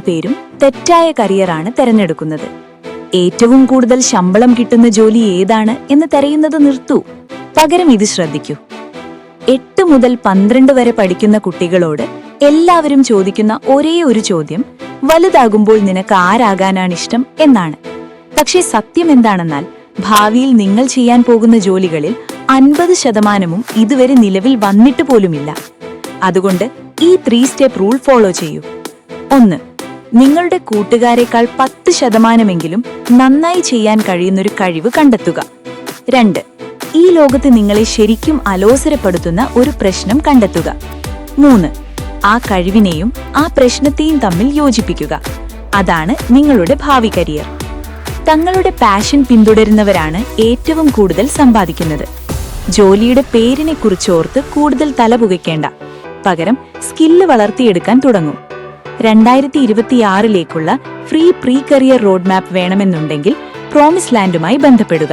പേരും തെറ്റായ കരിയറാണ് തെരഞ്ഞെടുക്കുന്നത്. ഏറ്റവും കൂടുതൽ ശമ്പളം കിട്ടുന്ന ജോലി ഏതാണ് എന്ന് തിരയുന്നത് നിർത്തൂ. പകരം ഇത് ശ്രദ്ധിക്കൂ. 8 മുതൽ 12 വരെ പഠിക്കുന്ന കുട്ടികളോട് എല്ലാവരും ചോദിക്കുന്ന ഒരേ ഒരു ചോദ്യം, വലുതാകുമ്പോൾ നിനക്ക് ആരാകാനാണിഷ്ടം എന്നാണ്. പക്ഷേ സത്യം എന്താണെന്നാൽ ഭാവിയിൽ നിങ്ങൾ ചെയ്യാൻ പോകുന്ന ജോലികളിൽ 50% ഇതുവരെ നിലവിൽ വന്നിട്ട് പോലുമില്ല. അതുകൊണ്ട് ഈ 3 സ്റ്റെപ്പ് റൂൾ ഫോളോ ചെയ്യൂ. 1. നിങ്ങളുടെ കൂട്ടുകാരെക്കാൾ 10% നന്നായി ചെയ്യാൻ കഴിയുന്നൊരു കഴിവ് കണ്ടെത്തുക. 2. ഈ ലോകത്ത് നിങ്ങളെ ശരിക്കും അലോസരപ്പെടുത്തുന്ന ഒരു പ്രശ്നം കണ്ടെത്തുക. 3. ആ കഴിവിനെയും ആ പ്രശ്നത്തെയും തമ്മിൽ യോജിപ്പിക്കുക. അതാണ് നിങ്ങളുടെ ഭാവി കരിയർ. തങ്ങളുടെ പാഷൻ പിന്തുടരുന്നവരാണ് ഏറ്റവും കൂടുതൽ സമ്പാദിക്കുന്നത്. ജോലിയുടെ പേരിനെ കുറിച്ചോർത്ത് കൂടുതൽ തലപുകയ്ക്കേണ്ട. പകരം സ്കില്ല് വളർത്തിയെടുക്കാൻ തുടങ്ങും. 2026 ഫ്രീ കരിയർ റോഡ് മാപ്പ് വേണമെന്നുണ്ടെങ്കിൽ പ്രോമിസ് ലാൻഡുമായി ബന്ധപ്പെടുക.